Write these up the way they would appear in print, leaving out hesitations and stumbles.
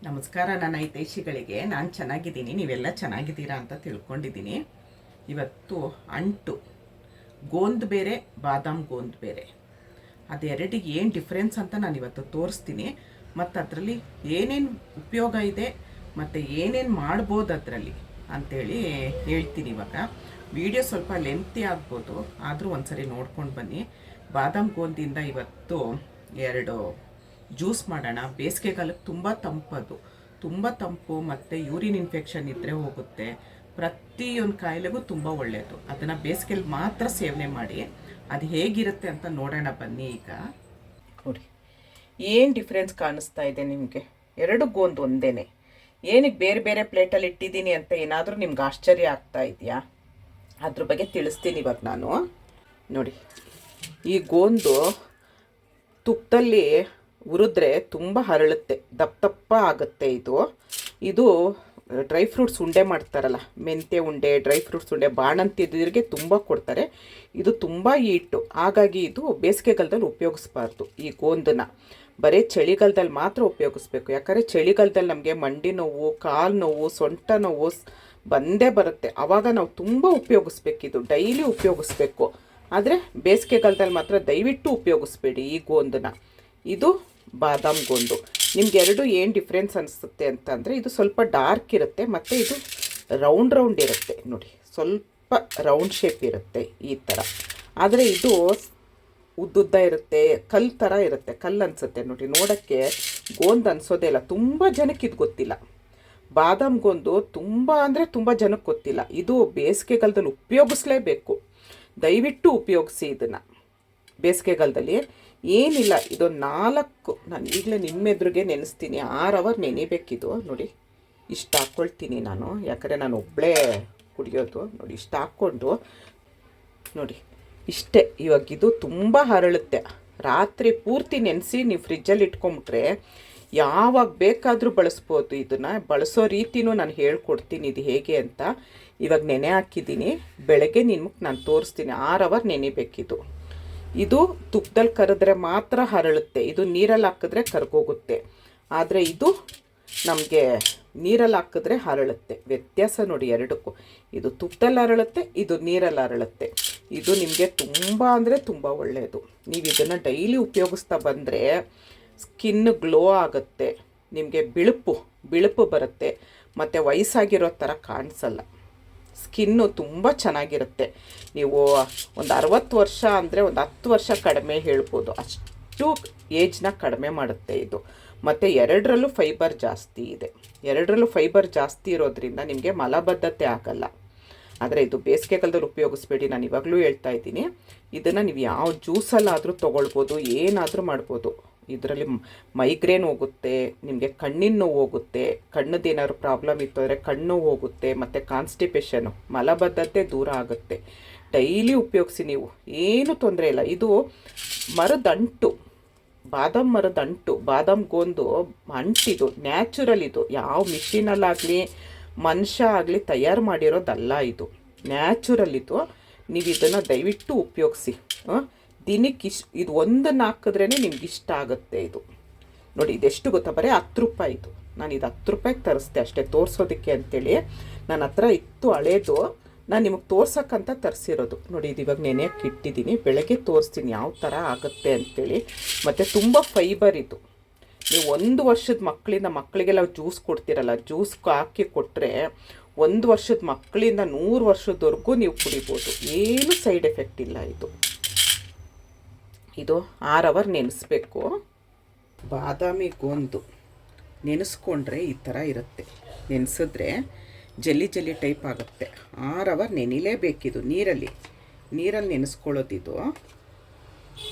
ನಮಸ್ಕಾರ ನನ್ನ ಹಿತೈಷಿಗಳಿಗೆ. ನಾನು ಚೆನ್ನಾಗಿದ್ದೀನಿ, ನೀವೆಲ್ಲ ಚೆನ್ನಾಗಿದ್ದೀರಾ ಅಂತ ತಿಳ್ಕೊಂಡಿದ್ದೀನಿ. ಇವತ್ತು ಅಂಟು ಗೋಂದ್ ಬೇರೆ ಬಾದಾಮ್ ಗೋಂದ್ ಬೇರೆ, ಅದೆರಡಿಗೆ ಏನು ಡಿಫ್ರೆನ್ಸ್ ಅಂತ ನಾನು ಇವತ್ತು ತೋರಿಸ್ತೀನಿ. ಮತ್ತು ಅದರಲ್ಲಿ ಏನೇನು ಉಪಯೋಗ ಇದೆ ಮತ್ತು ಏನೇನು ಮಾಡ್ಬೋದು ಅದರಲ್ಲಿ ಅಂಥೇಳಿ ಹೇಳ್ತೀನಿ. ಇವಾಗ ವಿಡಿಯೋ ಸ್ವಲ್ಪ ಲೆಂತಿ ಆಗ್ಬೋದು, ಆದರೂ ಒಂದ್ಸರಿ ನೋಡ್ಕೊಂಡು ಬನ್ನಿ. ಬಾದಾಮ್ ಗೋಂದಿಂದ ಇವತ್ತು ಎರಡು ಜ್ಯೂಸ್ ಮಾಡೋಣ. ಬೇಸಿಗೆಗಾಲಕ್ಕೆ ತುಂಬ ತಂಪು ಮತ್ತು ಯೂರಿನ್ ಇನ್ಫೆಕ್ಷನ್ ಇದ್ದರೆ ಹೋಗುತ್ತೆ. ಪ್ರತಿಯೊಂದು ಕಾಯಿಲೆಗೂ ತುಂಬ ಒಳ್ಳೆಯದು. ಅದನ್ನು ಬೇಸಿಗೆಯಲ್ಲಿ ಮಾತ್ರ ಸೇವನೆ ಮಾಡಿ. ಅದು ಹೇಗಿರುತ್ತೆ ಅಂತ ನೋಡೋಣ ಬನ್ನಿ. ಈಗ ನೋಡಿ ಏನು ಡಿಫ್ರೆನ್ಸ್ ಕಾಣಿಸ್ತಾ ಇದೆ ನಿಮಗೆ. ಎರಡು ಗೋಂದು ಒಂದೇ. ಏನಕ್ಕೆ ಬೇರೆ ಬೇರೆ ಪ್ಲೇಟಲ್ಲಿ ಇಟ್ಟಿದ್ದೀನಿ ಅಂತ ಏನಾದರೂ ನಿಮ್ಗೆ ಆಶ್ಚರ್ಯ ಆಗ್ತಾ ಇದೆಯಾ? ಅದ್ರ ಬಗ್ಗೆ ತಿಳಿಸ್ತೀನಿ ಇವಾಗ ನಾನು. ನೋಡಿ, ಈ ಗೋಂದು ತುಪ್ಪದಲ್ಲಿ ಉರಿದ್ರೆ ತುಂಬ ಹರಳುತ್ತೆ, ದಪ್ಪ ಆಗುತ್ತೆ. ಇದು ಡ್ರೈ ಫ್ರೂಟ್ಸ್ ಉಂಡೆ ಮಾಡ್ತಾರಲ್ಲ, ಮೆಂತ್ಯ ಉಂಡೆ, ಡ್ರೈ ಫ್ರೂಟ್ಸ್ ಉಂಡೆ, ಬಾಣಂತಿದ್ರಿಗೆ ತುಂಬ ಕೊಡ್ತಾರೆ. ಇದು ತುಂಬ ಹೀಟು, ಹಾಗಾಗಿ ಇದು ಬೇಸಿಗೆಗಾಲದಲ್ಲಿ ಉಪಯೋಗಿಸ್ಬಾರ್ದು. ಈ ಗೋಂದನ್ನ ಬರೀ ಚಳಿಗಾಲದಲ್ಲಿ ಮಾತ್ರ ಉಪಯೋಗಿಸ್ಬೇಕು. ಯಾಕಂದರೆ ಚಳಿಗಾಲದಲ್ಲಿ ನಮಗೆ ಮಂಡಿ ನೋವು, ಕಾಲು ನೋವು, ಸೊಂಟ ನೋವು ಬಂದೇ ಬರುತ್ತೆ. ಆವಾಗ ನಾವು ತುಂಬ ಉಪಯೋಗಿಸ್ಬೇಕು. ಇದು ಡೈಲಿ ಉಪಯೋಗಿಸ್ಬೇಕು. ಆದರೆ ಬೇಸಿಗೆಗಾಲದಲ್ಲಿ ಮಾತ್ರ ದಯವಿಟ್ಟು ಉಪಯೋಗಿಸ್ಬೇಡಿ ಈ ಗೋಂದನ್ನ. ಇದು ಬಾದಾಮ್ ಗೋಂದು. ನಿಮ್ಗೆ ಎರಡು ಏನು ಡಿಫ್ರೆನ್ಸ್ ಅನಿಸುತ್ತೆ ಅಂತಂದರೆ, ಇದು ಸ್ವಲ್ಪ ಡಾರ್ಕ್ ಇರುತ್ತೆ ಮತ್ತು ಇದು ರೌಂಡ್ ಇರುತ್ತೆ. ನೋಡಿ, ಸ್ವಲ್ಪ ರೌಂಡ್ ಶೇಪ್ ಇರುತ್ತೆ ಈ ಥರ. ಆದರೆ ಇದು ಉದ್ದುದ್ದ ಇರುತ್ತೆ, ಕಲ್ಲು ಥರ ಇರುತ್ತೆ. ಕಲ್ಲು ಅನಿಸುತ್ತೆ ನೋಡಿ, ನೋಡೋಕ್ಕೆ ಗೋಂದು ಅನಿಸೋದೇ ಇಲ್ಲ. ತುಂಬ ಜನಕ್ಕೆ ಇದು ಗೊತ್ತಿಲ್ಲ. ಬಾದಾಮ್ ಗೋಂದು ತುಂಬ ಜನಕ್ಕೆ ಗೊತ್ತಿಲ್ಲ. ಇದು ಬೇಸಿಗೆಗಾಲದಲ್ಲಿ ಉಪಯೋಗಿಸ್ಲೇಬೇಕು. ದಯವಿಟ್ಟು ಉಪಯೋಗಿಸಿ ಇದನ್ನು ಬೇಸಿಗೆಗಾಲದಲ್ಲಿ. ಏನಿಲ್ಲ, ಇದು 4, ನಾನು ಈಗಲೇ ನಿಮ್ಮೆದುರಿಗೆ ನೆನೆಸ್ತೀನಿ. 6 ಅವರ್ ನೆನಿಬೇಕಿದು. ನೋಡಿ, ಇಷ್ಟು ಹಾಕ್ಕೊಳ್ತೀನಿ ನಾನು, ಯಾಕಂದರೆ ನಾನು ಒಬ್ಬಳೇ ಕುಡಿಯೋದು. ನೋಡಿ, ಇಷ್ಟು ಹಾಕ್ಕೊಂಡು ನೋಡಿ, ಇಷ್ಟೇ. ಇವಾಗ ಇದು ತುಂಬ ಹರಳುತ್ತೆ. ರಾತ್ರಿ ಪೂರ್ತಿ ನೆನೆಸಿ ನೀವು ಫ್ರಿಜ್ಜಲ್ಲಿ ಇಟ್ಕೊಂಬಿಟ್ರೆ ಯಾವಾಗ ಬೇಕಾದರೂ ಬಳಸ್ಬೋದು. ಇದನ್ನು ಬಳಸೋ ರೀತಿನೂ ನಾನು ಹೇಳ್ಕೊಡ್ತೀನಿ, ಇದು ಹೇಗೆ ಅಂತ. ಇವಾಗ ನೆನೆ ಹಾಕಿದ್ದೀನಿ. ಬೆಳಗ್ಗೆ ನಿಮಗೆ ನಾನು ತೋರಿಸ್ತೀನಿ. 6 ಅವರ್ ನೆನಿಬೇಕಿದು. ಇದು ತುಪ್ಪದಲ್ಲಿ ಕರೆದ್ರೆ ಮಾತ್ರ ಹರಳುತ್ತೆ. ಇದು ನೀರಲ್ಲಿ ಹಾಕಿದ್ರೆ ಕರ್ಗೋಗುತ್ತೆ. ಆದರೆ ಇದು ನಮಗೆ ನೀರಲ್ಲಿ ಹಾಕಿದ್ರೆ ಹರಳುತ್ತೆ. ವ್ಯತ್ಯಾಸ ನೋಡಿ ಎರಡಕ್ಕೂ. ಇದು ತುಪ್ಪದಲ್ಲಿ ಹರಳುತ್ತೆ, ಇದು ನೀರಲ್ಲಿ ಹರಳುತ್ತೆ. ಇದು ನಿಮಗೆ ತುಂಬ ಒಳ್ಳೆಯದು. ನೀವು ಇದನ್ನು ಡೈಲಿ ಉಪಯೋಗಿಸ್ತಾ ಬಂದರೆ ಸ್ಕಿನ್ ಗ್ಲೋ ಆಗುತ್ತೆ. ನಿಮಗೆ ಬಿಳುಪು ಬರುತ್ತೆ ಮತ್ತು ವಯಸ್ಸಾಗಿರೋ ಥರ ಕಾಣಿಸಲ್ಲ. ಸ್ಕಿನ್ನು ತುಂಬ ಚೆನ್ನಾಗಿರುತ್ತೆ. ನೀವು ಒಂದು 60 ವರ್ಷ ಅಂದರೆ ಒಂದು 10 ವರ್ಷ ಕಡಿಮೆ ಹೇಳ್ಬೋದು. ಅಷ್ಟು ಏಜ್ನ ಕಡಿಮೆ ಮಾಡುತ್ತೆ ಇದು. ಮತ್ತು ಎರಡರಲ್ಲೂ ಫೈಬರ್ ಜಾಸ್ತಿ ಇದೆ. ಫೈಬರ್ ಜಾಸ್ತಿ ಇರೋದ್ರಿಂದ ನಿಮಗೆ ಮಲಬದ್ಧತೆ ಆಗಲ್ಲ. ಆದರೆ ಇದು ಬೇಸಿಗೆಗಾಲದಲ್ಲಿ ಉಪಯೋಗಿಸ್ಬೇಡಿ, ನಾನು ಇವಾಗಲೂ ಹೇಳ್ತಾ ಇದ್ದೀನಿ. ಇದನ್ನು ನೀವು ಯಾವ ಜ್ಯೂಸಲ್ಲಾದರೂ ತೊಗೊಳ್ಬೋದು, ಏನಾದರೂ ಮಾಡ್ಬೋದು. ಇದರಲ್ಲಿ ಮೈಗ್ರೇನ್ ಹೋಗುತ್ತೆ, ನಿಮಗೆ ಕಣ್ಣಿನ ನೋವು ಹೋಗುತ್ತೆ, ಕಣ್ಣದೇನಾದ್ರು ಪ್ರಾಬ್ಲಮ್ ಇತ್ತು ಅಂದರೆ ಕಣ್ಣು ಹೋಗುತ್ತೆ, ಮತ್ತು ಕಾನ್ಸ್ಟಿಪೇಷನು, ಮಲಬದ್ಧತೆ ದೂರ ಆಗುತ್ತೆ. ಡೈಲಿ ಉಪಯೋಗಿಸಿ ನೀವು, ಏನೂ ತೊಂದರೆ ಇಲ್ಲ. ಇದು ಮರದಂಟು, ಬಾದಾಮ್ ಮರದಂಟು, ಬಾದಾಮ್ ಗೋಂದು ಅಂಟಿದು ನ್ಯಾಚುರಲ್. ಇದು ಯಾವ ಮಿಷಿನಲ್ಲಾಗಲಿ ಮನುಷ್ಯ ಆಗಲಿ ತಯಾರು ಮಾಡಿರೋದಲ್ಲ. ಇದು ನ್ಯಾಚುರಲ್. ಇದು ನೀವು ಇದನ್ನು ದಯವಿಟ್ಟು ಉಪಯೋಗಿಸಿ. ದಿನಕ್ಕೆ ಇದು ಒಂದನ್ನು ಹಾಕಿದ್ರೇ ನಿಮ್ಗೆ ಇಷ್ಟ ಆಗುತ್ತೆ. ಇದು ನೋಡಿ, ಇದೆಷ್ಟು ಗೊತ್ತಾ? ಬರೀ 10 ರೂಪಾಯಿ. ಇದು ನಾನು ಇದು 10 ರೂಪಾಯಿಗೆ ತರಿಸ್ದೆ ಅಷ್ಟೇ, ತೋರಿಸೋದಕ್ಕೆ ಅಂತೇಳಿ. ನನ್ನ ಹತ್ರ ಇತ್ತು ಹಳೇದು, ನಾನು ನಿಮಗೆ ತೋರ್ಸೋಕ್ಕಂತ ತರಿಸಿರೋದು. ನೋಡಿ, ಇದು ಇವಾಗ ನೆನೆಯಕ್ಕೆ ಇಟ್ಟಿದ್ದೀನಿ. ಬೆಳಗ್ಗೆ ತೋರಿಸ್ತೀನಿ ಯಾವ ಥರ ಆಗುತ್ತೆ ಅಂಥೇಳಿ. ಮತ್ತು ತುಂಬ ಫೈಬರ್ ಇದು. ನೀವು 1 ವರ್ಷದ ಮಕ್ಕಳಿಗೆಲ್ಲ ಜ್ಯೂಸ್ ಕೊಡ್ತೀರಲ್ಲ, ಜ್ಯೂಸ್ ಹಾಕಿ ಕೊಟ್ಟರೆ 1 ವರ್ಷದ ಮಕ್ಕಳಿಂದ 100 ವರ್ಷದವರೆಗೂ ನೀವು ಕುಡಿಬೋದು. ಏನು ಸೈಡ್ ಎಫೆಕ್ಟ್ ಇಲ್ಲ. ಇದು 6 ಅವರ್ ನೆನೆಸ್ಬೇಕು. ಬಾದಾಮಿ ಗೋಂದು ನೆನೆಸ್ಕೊಂಡ್ರೆ ಈ ಥರ ಇರುತ್ತೆ. ನೆನೆಸಿದ್ರೆ ಜಲ್ಲಿ ಟೈಪ್ ಆಗುತ್ತೆ. 6 ಅವರ್ ನೆನಿಲೇಬೇಕಿದು ನೀರಲ್ಲಿ ನೆನೆಸ್ಕೊಳ್ಳೋದಿದು.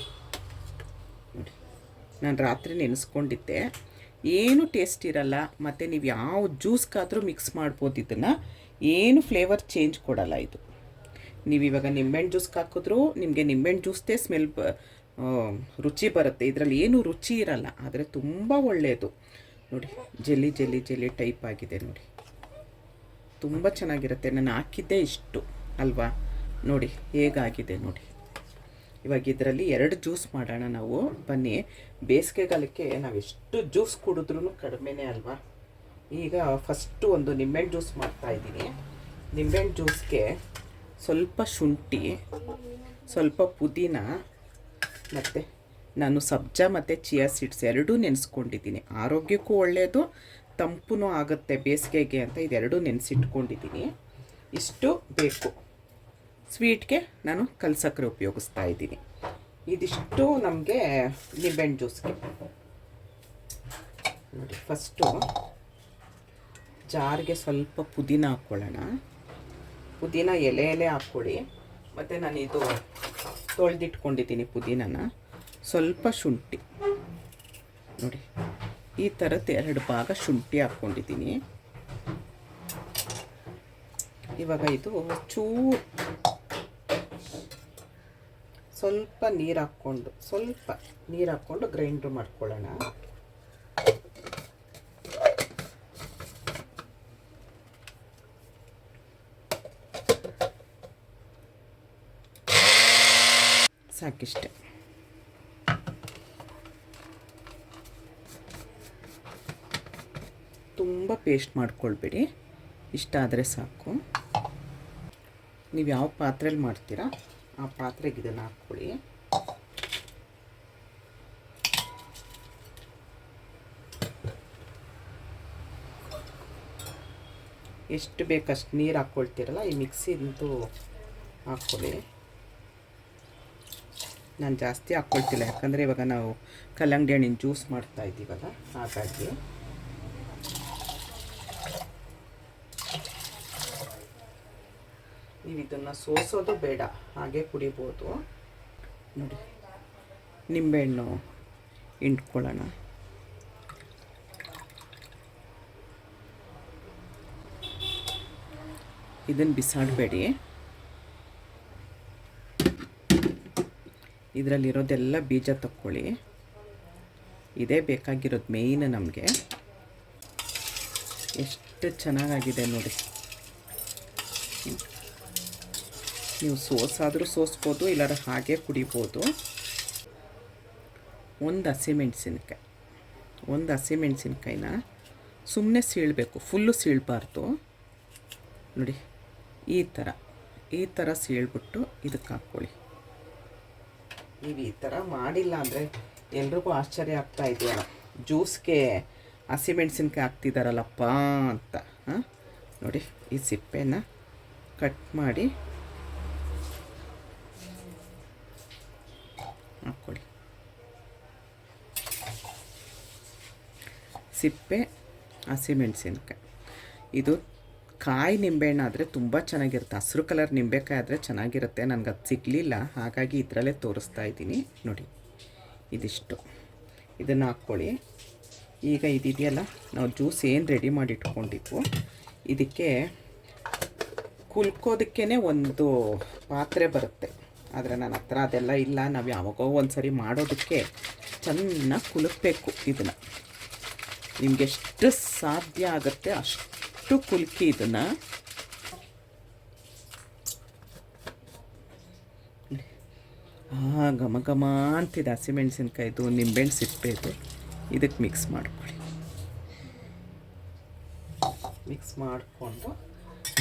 ನೋಡಿ, ನಾನು ರಾತ್ರಿ ನೆನೆಸ್ಕೊಂಡಿದ್ದೆ. ಏನು ಟೇಸ್ಟ್ ಇರಲ್ಲ. ಮತ್ತು ನೀವು ಯಾವ ಜ್ಯೂಸ್ಗಾದರೂ ಮಿಕ್ಸ್ ಮಾಡ್ಬೋದು. ಇದನ್ನು ಏನು ಫ್ಲೇವರ್ ಚೇಂಜ್ ಕೊಡಲ್ಲ ಇದು. ನೀವು ಇವಾಗ ನಿಂಬೆಹಣ್ಣು ಜ್ಯೂಸ್ಗೆ ಹಾಕಿದ್ರೂ ನಿಮಗೆ ನಿಂಬೆಹಣ್ಣು ಜ್ಯೂಸ್ದೇ ಸ್ಮೆಲ್ ರುಚಿ ಬರುತ್ತೆ. ಇದರಲ್ಲಿ ಏನು ರುಚಿ ಇರಲ್ಲ, ಆದರೆ ತುಂಬ ಒಳ್ಳೆಯದು. ನೋಡಿ, ಜಲ್ಲಿ ಟೈಪ್ ಆಗಿದೆ. ನೋಡಿ, ತುಂಬ ಚೆನ್ನಾಗಿರುತ್ತೆ. ನಾನು ಹಾಕಿದ್ದೆ ಇಷ್ಟು ಅಲ್ವಾ? ನೋಡಿ ಹೇಗಾಗಿದೆ ನೋಡಿ. ಇವಾಗ ಇದರಲ್ಲಿ 2 ಜ್ಯೂಸ್ ಮಾಡೋಣ ನಾವು. ಬನ್ನಿ, ಬೇಸಿಗೆಗಾಲಕ್ಕೆ ನಾವು ಎಷ್ಟು ಜ್ಯೂಸ್ ಕುಡಿದ್ರೂ ಕಡಿಮೆನೇ ಅಲ್ವಾ? ಈಗ ಫಸ್ಟು ಒಂದು ನಿಂಬೆಹಣ್ಣು ಜ್ಯೂಸ್ ಮಾಡ್ತಾಯಿದ್ದೀನಿ. ನಿಂಬೆಹಣ್ಣು ಜ್ಯೂಸ್ಗೆ ಸ್ವಲ್ಪ ಶುಂಠಿ, ಸ್ವಲ್ಪ ಪುದೀನ, ಮತ್ತು ನಾನು ಸಬ್ಜಾ ಮತ್ತು ಚಿಯಾ ಸೀಡ್ಸ್ ಎರಡೂ ನೆನೆಸ್ಕೊಂಡಿದ್ದೀನಿ. ಆರೋಗ್ಯಕ್ಕೂ ಒಳ್ಳೆಯದು, ತಂಪು ಆಗುತ್ತೆ ಬೇಸಿಗೆಗೆ ಅಂತ ಇದೆರಡೂ ನೆನೆಸಿಟ್ಕೊಂಡಿದ್ದೀನಿ. ಇಷ್ಟು ಬೇಕು. ಸ್ವೀಟ್ಗೆ ನಾನು ಕಲ್ಸಕ್ಕರೆ ಉಪಯೋಗಿಸ್ತಾ ಇದ್ದೀನಿ. ಇದಿಷ್ಟು ನಮಗೆ ನಿಂಬೆಹಣ್ಣು ಜ್ಯೂಸ್ಗೆ. ನೋಡಿ, ಫಸ್ಟು ಜಾರ್ಗೆ ಸ್ವಲ್ಪ ಪುದೀನ ಹಾಕ್ಕೊಳ್ಳೋಣ. ಪುದೀನ ಎಲೆ ಹಾಕ್ಕೊಳ್ಳಿ. ಮತ್ತು ನಾನು ಇದು ತೊಳೆದಿಟ್ಕೊಂಡಿದ್ದೀನಿ ಪುದೀನನ. ಸ್ವಲ್ಪ ಶುಂಠಿ ನೋಡಿ, ಈ ಥರದ್ದು 2 ಭಾಗ ಶುಂಠಿ ಹಾಕ್ಕೊಂಡಿದ್ದೀನಿ. ಇವಾಗ ಇದು ಸ್ವಲ್ಪ ನೀರು ಹಾಕ್ಕೊಂಡು ಗ್ರೈಂಡ್ರ್ ಮಾಡ್ಕೊಳ್ಳೋಣ. ಸಾಕಿಷ್ಟೆ. ತುಂಬ ಪೇಸ್ಟ್ ಮಾಡ್ಕೊಳ್ಬೇಡಿ, ಇಷ್ಟ ಆದರೆ ಸಾಕು. ನೀವು ಯಾವ ಪಾತ್ರೆಯಲ್ಲಿ ಮಾಡ್ತೀರಾ ಆ ಪಾತ್ರೆಗೆ ಇದನ್ನು ಹಾಕ್ಕೊಳ್ಳಿ. ಎಷ್ಟು ಬೇಕಷ್ಟು ನೀರು ಹಾಕ್ಕೊಳ್ತೀರಲ್ಲ, ಈ ಮಿಕ್ಸಿಂದು ಹಾಕ್ಕೊಳ್ಳಿ. ನಾನು ಜಾಸ್ತಿ ಹಾಕ್ಕೊಳ್ತಿಲ್ಲ, ಯಾಕಂದರೆ ಇವಾಗ ನಾವು ಕಲ್ಲಂಗಡಿ ಹಣ್ಣಿನ ಜ್ಯೂಸ್ ಮಾಡ್ತಾ ಇದ್ದೀವಲ್ಲ, ಹಾಗಾಗಿ. ನೀವು ಇದನ್ನು ಸೋಸೋದು ಬೇಡ, ಹಾಗೆ ಕುಡಿಬೋದು. ನೋಡಿ, ನಿಂಬೆಹಣ್ಣು ಹಿಂಡ್ಕೊಳ್ಳೋಣ. ಇದನ್ನು ಬಿಸಾಡಬೇಡಿ. ಇದರಲ್ಲಿರೋದೆಲ್ಲ ಬೀಜ ತಕ್ಕೊಳ್ಳಿ. ಇದೇ ಬೇಕಾಗಿರೋದು ಮೇಯ್ನ್ ನಮಗೆ. ಎಷ್ಟು ಚೆನ್ನಾಗಾಗಿದೆ ನೋಡಿ. ನೀವು ಸೋಸಾದರೂ ಸೋಸ್ಬೋದು, ಇಲ್ಲಾರ ಹಾಗೆ ಕುಡಿಬೋದು. ಒಂದು ಹಸಿಮೆಣಸಿನ್ಕಾಯಿನ ಸುಮ್ಮನೆ ಸೀಳಬೇಕು, ಫುಲ್ಲು ಸೀಳಬಾರ್ದು. ನೋಡಿ, ಈ ಥರ ಸೀಳ್ಬಿಟ್ಟು ಇದಕ್ಕೆ ಹಾಕ್ಕೊಳ್ಳಿ. ನೀವು ಈ ಥರ ಮಾಡಿಲ್ಲ ಅಂದರೆ ಎಲ್ರಿಗೂ ಆಶ್ಚರ್ಯ ಆಗ್ತಾ ಇದೆಯಲ್ಲ, ಜ್ಯೂಸ್ಗೆ ಹಸಿಮೆಣಸಿನ್ಕಾಯಿ ಹಾಕ್ತಿದ್ದಾರಲ್ಲಪ್ಪ ಅಂತ. ನೋಡಿ, ಈ ಸಿಪ್ಪೆನ ಕಟ್ ಮಾಡಿ ಹಾಕ್ಕೊಳ್ಳಿ. ಸಿಪ್ಪೆ ಹಸಿಮೆಣಸಿನ್ಕಾಯಿ. ಇದು ಕಾಯಿ ನಿಂಬೆಹಣ್ಣು ಆದರೆ ತುಂಬ ಚೆನ್ನಾಗಿರುತ್ತೆ. ಹಸಿರು ಕಲರ್ ನಿಂಬೆಕಾಯಿ ಆದರೆ ಚೆನ್ನಾಗಿರುತ್ತೆ. ನನಗೆ ಅದು ಸಿಗಲಿಲ್ಲ, ಹಾಗಾಗಿ ಇದರಲ್ಲೇ ತೋರಿಸ್ತಾ ಇದ್ದೀನಿ. ನೋಡಿ, ಇದಿಷ್ಟು ಇದನ್ನು ಹಾಕ್ಕೊಳ್ಳಿ. ಈಗ ಇದಿದೆಯಲ್ಲ, ನಾವು ಜ್ಯೂಸ್ ಏನು ರೆಡಿ ಮಾಡಿ ಇಟ್ಕೊಂಡಿದ್ವು, ಇದಕ್ಕೆ ಕುಲ್ಕೋದಕ್ಕೇ ಒಂದು ಪಾತ್ರೆ ಬರುತ್ತೆ. ಆದರೆ ನನ್ನ ಹತ್ರ ಅದೆಲ್ಲ ಇಲ್ಲ. ನಾವು ಯಾವಾಗೋ ಒಂದು ಸರಿ ಮಾಡೋದಕ್ಕೆ ಚೆನ್ನಾಗಿ ಕುಲುಕಬೇಕು. ಇದನ್ನು ನಿಮಗೆ ಎಷ್ಟು ಸಾಧ್ಯ ಆಗುತ್ತೆ ಅಷ್ಟು ಕುಲ್ಕಿ ಇದನ್ನು. ಘಮ ಘಮ ಅಂತಿದೆ ಹಸಿಮೆಣಸಿನ್ಕಾಯಿದು, ನಿಂಬೆಹಣ್ಣು ಸಿಪ್ಪೆದು. ಇದಕ್ಕೆ ಮಿಕ್ಸ್ ಮಾಡ್ಕೊಳ್ಳಿ. ಮಿಕ್ಸ್ ಮಾಡಿಕೊಂಡು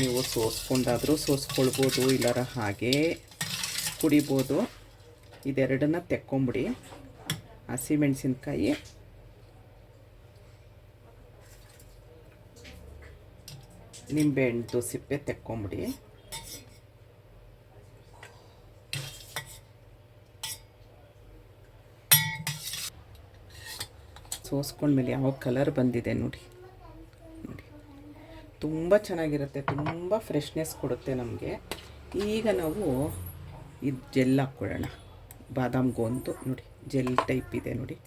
ನೀವು ಸೋಸ್ಕೊಂಡಾದರೂ ಸೋಸ್ಕೊಳ್ಬೋದು, ಇಲ್ಲಾರ ಹಾಗೇ ಕುಡಿಬೋದು. ಇದೆರಡನ್ನ ತೆಕ್ಕೊಂಬಿಡಿ. ಹಸಿಮೆಣಸಿನ್ಕಾಯಿ, ನಿಂಬೆಹಣ್ಣು ಸಿಪ್ಪೆ ತೆಕ್ಕೊಂಬಿಡಿ. ಸೋಸ್ಕೊಂಡ್ಮೇಲೆ ಯಾವ ಕಲರ್ ಬಂದಿದೆ ನೋಡಿ. ನೋಡಿ, ತುಂಬ ಚೆನ್ನಾಗಿರುತ್ತೆ, ತುಂಬ ಫ್ರೆಶ್ನೆಸ್ ಕೊಡುತ್ತೆ ನಮಗೆ. ಈಗ ನಾವು ಇದು ಜೆಲ್ ಹಾಕ್ಕೊಳ್ಳೋಣ. ಬಾದಾಮ್ ಗೋಂದು ನೋಡಿ, ಜೆಲ್ ಟೈಪ್ ಇದೆ ನೋಡಿ.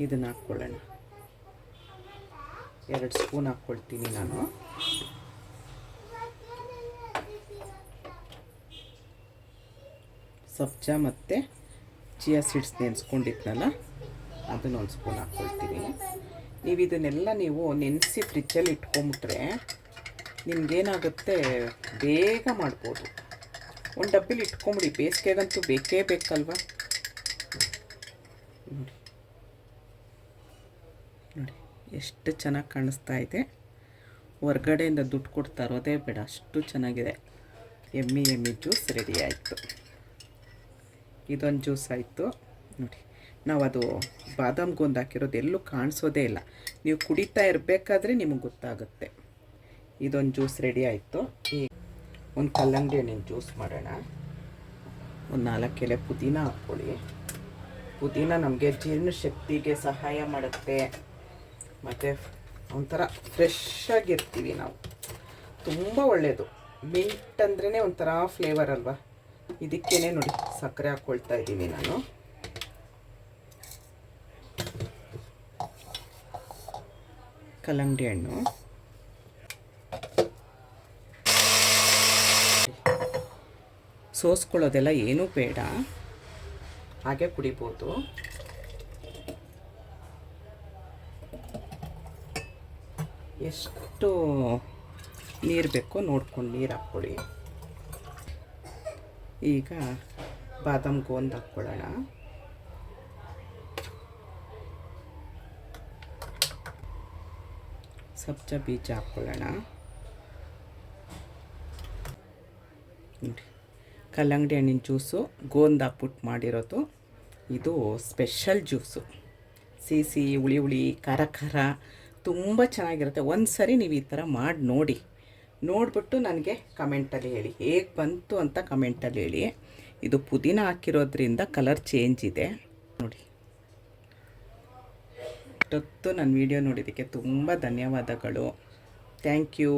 ಇದನ್ನು ಹಾಕ್ಕೊಳ್ಳೋಣ. 2 ಸ್ಪೂನ್ ಹಾಕ್ಕೊಳ್ತೀನಿ ನಾನು. ಸಬ್ಜಾ ಮತ್ತು ಚಿಯಾ ಸೀಡ್ಸ್ ನೆನೆಸ್ಕೊಂಡಿದ್ನಲ್ಲ, ಅದನ್ನು 1 ಸ್ಪೂನ್ ಹಾಕ್ಕೊಳ್ತೀನಿ. ನೀವು ಇದನ್ನೆಲ್ಲ ನೆನೆಸಿ ಫ್ರಿಜ್ಜಲ್ಲಿ ಇಟ್ಕೊಂಬಿಟ್ರೆ ನಿಮಗೇನಾಗುತ್ತೆ, ಬೇಗ ಮಾಡ್ಬೋದು. ಒಂದು ಡಬ್ಬಿಲಿ ಇಟ್ಕೊಂಬಿಡಿ, ಬೇಸಿಗೆಗಂತೂ ಬೇಕೇ ಬೇಕಲ್ವ. ನೋಡಿ ನೋಡಿ, ಎಷ್ಟು ಚೆನ್ನಾಗಿ ಕಾಣಿಸ್ತಾ ಇದೆ. ಹೊರ್ಗಡೆಯಿಂದ ದುಡ್ಡು ಕೊಟ್ಟು ತರೋದೇ ಬೇಡ, ಅಷ್ಟು ಚೆನ್ನಾಗಿದೆ. ಎಮ್ಮಿ ಜ್ಯೂಸ್ ರೆಡಿ ಆಯಿತು. ಇದೊಂದು ಜ್ಯೂಸ್ ಆಯಿತು ನೋಡಿ. ನಾವು ಅದು ಬಾದಾಮ್ ಗೋಂದ್ ಹಾಕಿರೋದು ಎಲ್ಲೂ ಕಾಣಿಸೋದೇ ಇಲ್ಲ, ನೀವು ಕುಡಿತಾ ಇರಬೇಕಾದ್ರೆ ನಿಮಗೆ ಗೊತ್ತಾಗುತ್ತೆ. ಇದೊಂದು ಜ್ಯೂಸ್ ರೆಡಿ ಆಯಿತು. ಈಗ ಒಂದು ಕಲ್ಲಂಗಡಿ ಹಣ್ಣಿನ ಜ್ಯೂಸ್ ಮಾಡೋಣ. ಒಂದು 4 ಎಲೆ ಪುದೀನ ಹಾಕ್ಕೊಳ್ಳಿ. ಪುದೀನ ನಮಗೆ ಜೀರ್ಣಶಕ್ತಿಗೆ ಸಹಾಯ ಮಾಡುತ್ತೆ, ಮತ್ತು ಒಂಥರ ಫ್ರೆಶ್ ಆಗಿರ್ತೀವಿ ನಾವು. ತುಂಬ ಒಳ್ಳೆಯದು. ಮಿಂಟ್ ಅಂದ್ರೇ ಒಂಥರ ಫ್ಲೇವರ್ ಅಲ್ವಾ. ಇದಕ್ಕೇನೆ ನೋಡಿ ಸಕ್ಕರೆ ಹಾಕ್ಕೊಳ್ತಾ ಇದ್ದೀನಿ ನಾನು. ಕಲ್ಲಂಗಡಿ ಹಣ್ಣು, ಸೋಸ್ಕೊಳ್ಳೋದೆಲ್ಲ ಏನೂ ಬೇಡ, ಹಾಗೆ ಕುಡಿಬೋದು. ಎಷ್ಟು ನೀರು ಬೇಕೋ ನೋಡ್ಕೊಂಡು ನೀರು ಹಾಕ್ಕೊಳ್ಳಿ. ಈಗ ಬಾದಾಮ್ ಗೋಂದ್ ಹಾಕ್ಕೊಳ್ಳೋಣ. ಸಬ್ಜಾ ಬೀಜ ಹಾಕ್ಕೊಳ್ಳೋಣ. ನೋಡಿ, ಕಲ್ಲಂಗಡಿ ಹಣ್ಣಿನ ಜ್ಯೂಸು ಗೋಂದ್ ಹಾಕ್ಬಿಟ್ಟು ಮಾಡಿರೋದು. ಇದು ಸ್ಪೆಷಲ್ ಜ್ಯೂಸು. ಸಿಹಿ ಹುಳಿ ಹುಳಿ ಖಾರ ಖಾರ ತುಂಬ ಚೆನ್ನಾಗಿರುತ್ತೆ. ಒಂದು ಸರಿ ನೀವು ಈ ಥರ ಮಾಡಿ ನೋಡಿ, ನೋಡಿಬಿಟ್ಟು ನನಗೆ ಕಮೆಂಟಲ್ಲಿ ಹೇಳಿ ಹೇಗೆ ಬಂತು ಅಂತ ಕಮೆಂಟಲ್ಲಿ ಹೇಳಿ. ಇದು ಪುದೀನ ಹಾಕಿರೋದ್ರಿಂದ ಕಲರ್ ಚೇಂಜ್ ಇದೆ ನೋಡಿ. ಇಷ್ಟೊತ್ತು ನನ್ನ ವಿಡಿಯೋ ನೋಡಿದ್ದಕ್ಕೆ ತುಂಬ ಧನ್ಯವಾದಗಳು. Thank you.